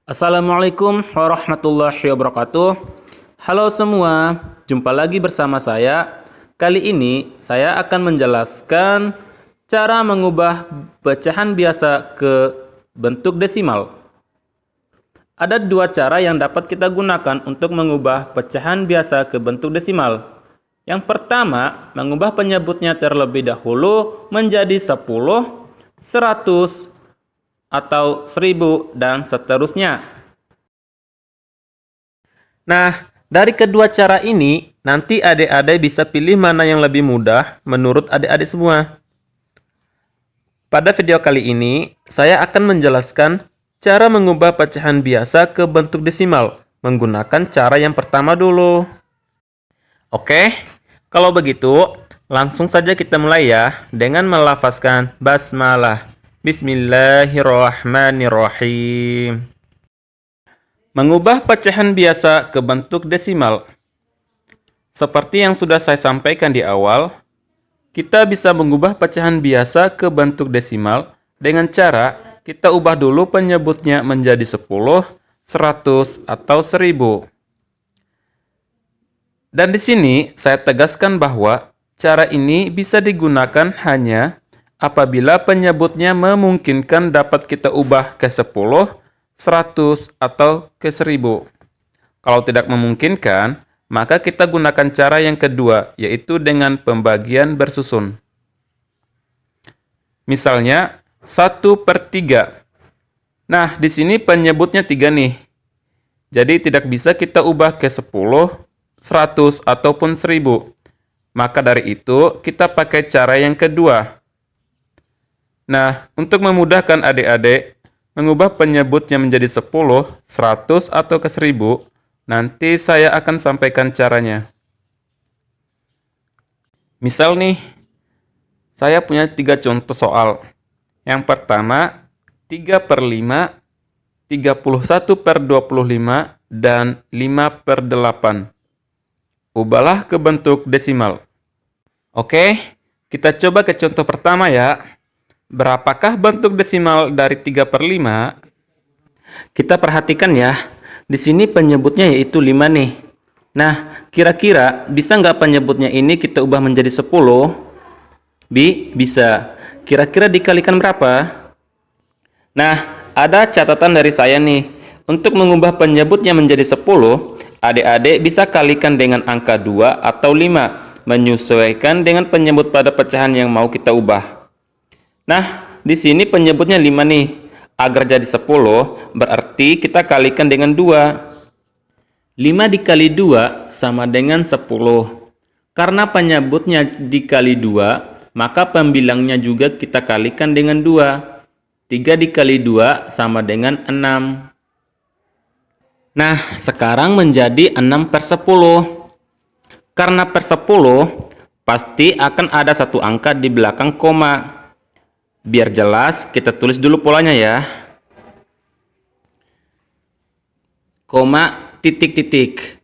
Assalamualaikum warahmatullahi wabarakatuh. Halo semua, jumpa lagi bersama saya. Kali ini saya akan menjelaskan cara mengubah pecahan biasa ke bentuk desimal. Ada dua cara yang dapat kita gunakan untuk mengubah pecahan biasa ke bentuk desimal. Yang pertama, mengubah penyebutnya terlebih dahulu menjadi 10, 100, atau 1000 dan seterusnya. Nah, dari kedua cara ini, nanti adik-adik bisa pilih mana yang lebih mudah menurut adik-adik semua. Pada video kali ini, saya akan menjelaskan cara mengubah pecahan biasa ke bentuk desimal menggunakan cara yang pertama dulu. Oke, kalau begitu, langsung saja kita mulai ya dengan melafazkan basmalah. Bismillahirrahmanirrahim. Mengubah pecahan biasa ke bentuk desimal. Seperti yang sudah saya sampaikan di awal, kita bisa mengubah pecahan biasa ke bentuk desimal dengan cara kita ubah dulu penyebutnya menjadi 10, 100, atau 1000. Dan di sini saya tegaskan bahwa cara ini bisa digunakan hanya apabila penyebutnya memungkinkan dapat kita ubah ke 10, 100, atau ke 1000. Kalau tidak memungkinkan, maka kita gunakan cara yang kedua, yaitu dengan pembagian bersusun. Misalnya, 1/3. Nah, di sini penyebutnya 3 nih. Jadi tidak bisa kita ubah ke 10, 100, ataupun 1000. Maka dari itu, kita pakai cara yang kedua. Nah, untuk memudahkan adik-adik mengubah penyebutnya menjadi 10, 100, atau ke 1000, nanti saya akan sampaikan caranya. Misal nih, saya punya 3 contoh soal. Yang pertama, 3/5, 31/25, dan 5/8. Ubahlah ke bentuk desimal. Oke, kita coba ke contoh pertama ya. Berapakah bentuk desimal dari 3/5? Kita perhatikan ya, di sini penyebutnya yaitu 5 nih. Nah, kira-kira bisa nggak penyebutnya ini kita ubah menjadi 10? Bisa. Kira-kira dikalikan berapa? Nah, ada catatan dari saya nih. Untuk mengubah penyebutnya menjadi 10, adik-adik bisa kalikan dengan angka 2 atau 5, menyesuaikan dengan penyebut pada pecahan yang mau kita ubah. Nah, di sini penyebutnya 5 nih. Agar jadi 10, berarti kita kalikan dengan 2. 5 dikali 2 sama dengan 10. Karena penyebutnya dikali 2, maka pembilangnya juga kita kalikan dengan 2. 3 dikali 2 sama dengan 6. Nah, sekarang menjadi 6/10. Karena per 10, pasti akan ada satu angka di belakang koma. Biar jelas, kita tulis dulu polanya ya. Koma, titik-titik.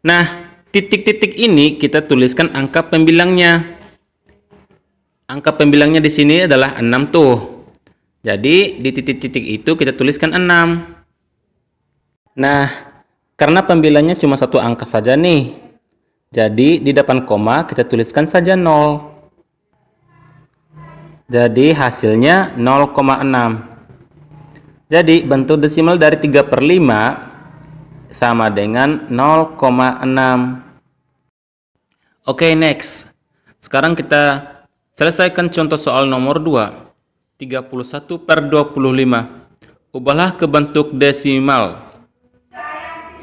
Nah, titik-titik ini kita tuliskan angka pembilangnya. Angka pembilangnya di sini adalah 6 tuh. Jadi, di titik-titik itu kita tuliskan 6. Nah, karena pembilangnya cuma satu angka saja nih. Jadi, di depan koma kita tuliskan saja 0. Jadi hasilnya 0,6. Jadi bentuk desimal dari 3/5 sama dengan 0,6. Oke, next. Sekarang kita selesaikan contoh soal nomor 2. 31/25. Ubahlah ke bentuk desimal.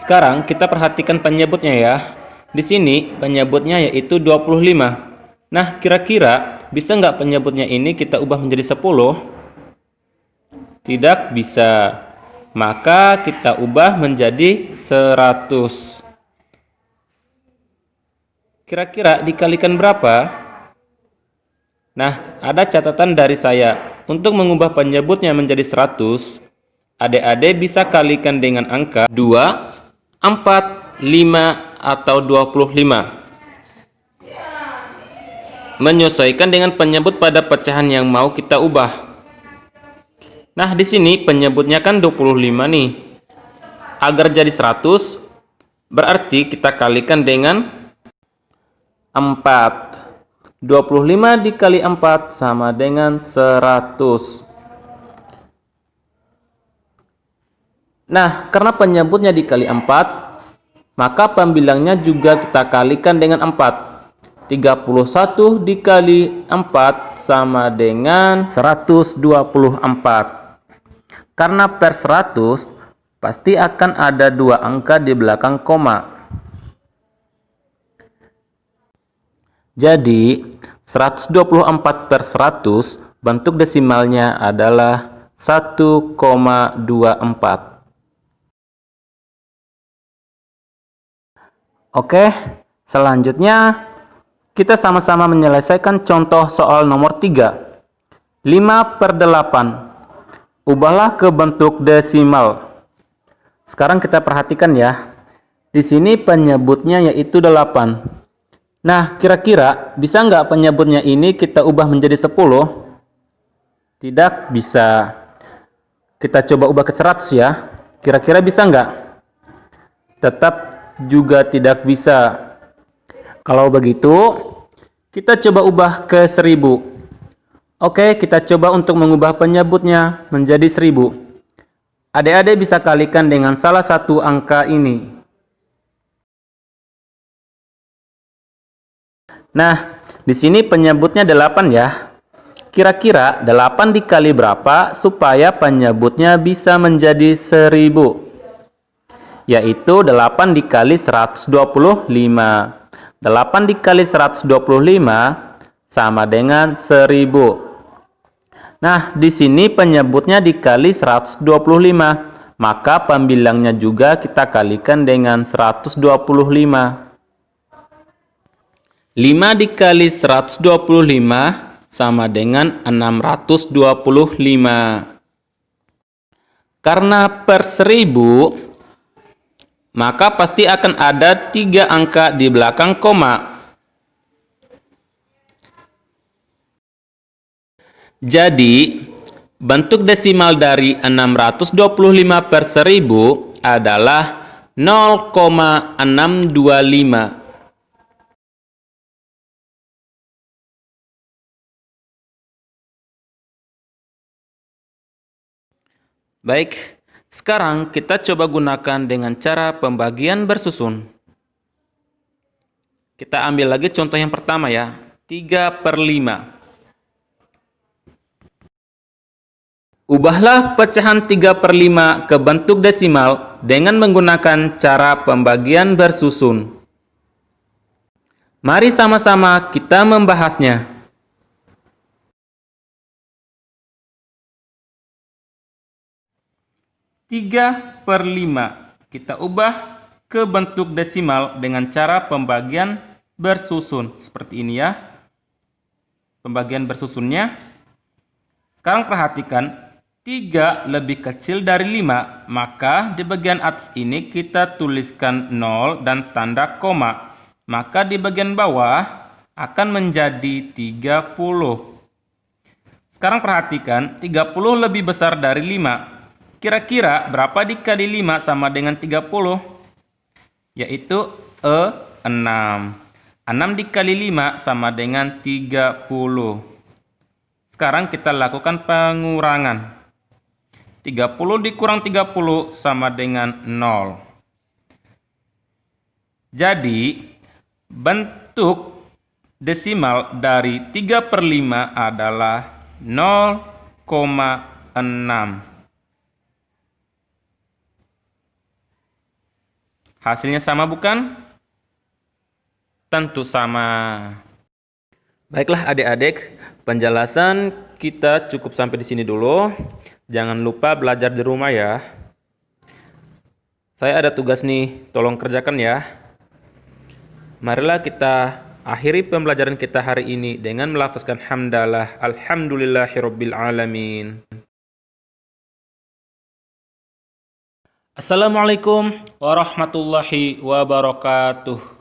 Sekarang kita perhatikan penyebutnya ya. Di sini penyebutnya yaitu 25. Nah, kira-kira bisa nggak penyebutnya ini kita ubah menjadi 10? Tidak bisa. Maka kita ubah menjadi 100. Kira-kira dikalikan berapa? Nah, ada catatan dari saya. Untuk mengubah penyebutnya menjadi 100, adik-adik bisa kalikan dengan angka 2, 4, 5, atau 25. Menyesuaikan dengan penyebut pada pecahan yang mau kita ubah. Nah, di sini penyebutnya kan 25 nih. agar jadi 100, berarti kita kalikan dengan 4. 25 dikali 4 sama dengan 100. Nah, karena penyebutnya dikali 4, maka pembilangnya juga kita kalikan dengan 4. 31 dikali 4 sama dengan 124. Karena per 100 pasti akan ada 2 angka di belakang koma. Jadi 124 per 100 bentuk desimalnya adalah 1,24. Oke, selanjutnya kita sama-sama menyelesaikan contoh soal nomor 3. 5/8. Ubahlah ke bentuk desimal. Sekarang kita perhatikan ya. Di sini penyebutnya yaitu 8. Nah, kira-kira bisa nggak penyebutnya ini kita ubah menjadi 10? Tidak bisa. Kita coba ubah ke 100 ya. Kira-kira bisa nggak? Tetap juga tidak bisa. Kalau begitu, kita coba ubah ke 1000. Oke, kita coba untuk mengubah penyebutnya menjadi 1000. Adik-adik bisa kalikan dengan salah satu angka ini. Nah, di sini penyebutnya 8 ya. Kira-kira 8 dikali berapa supaya penyebutnya bisa menjadi 1000? Yaitu 8 dikali 125. 8 dikali 125 sama dengan 1000. Nah, di sini penyebutnya dikali 125, maka pembilangnya juga kita kalikan dengan 125. 5 dikali 125 sama dengan 625. Karena per 1000, maka pasti akan ada 3 angka di belakang koma. Jadi, bentuk desimal dari 625 per 1000 adalah 0,625. Baik. Sekarang kita coba gunakan dengan cara pembagian bersusun. Kita ambil lagi contoh yang pertama ya, 3/5. Ubahlah pecahan 3/5 ke bentuk desimal dengan menggunakan cara pembagian bersusun. Mari sama-sama kita membahasnya. 3/5 kita ubah ke bentuk desimal dengan cara pembagian bersusun. Seperti ini ya. Pembagian bersusunnya. Sekarang perhatikan, 3 lebih kecil dari 5. Maka di bagian atas ini kita tuliskan 0 dan tanda koma. Maka di bagian bawah akan menjadi 30. Sekarang perhatikan, 30 lebih besar dari 5. Kira-kira berapa dikali 5 sama dengan 30? Yaitu 6. 6 dikali 5 sama dengan 30. Sekarang kita lakukan pengurangan. 30 dikurang 30 sama dengan 0. Jadi, bentuk desimal dari 3/5 adalah 0,6. Hasilnya sama bukan? Tentu sama. Baiklah adik-adik, penjelasan kita cukup sampai di sini dulu. Jangan lupa belajar di rumah ya. Saya ada tugas nih, tolong kerjakan ya. Marilah kita akhiri pembelajaran kita hari ini dengan melafazkan hamdalah, alhamdulillahirabbil alamin. Assalamualaikum warahmatullahi wabarakatuh.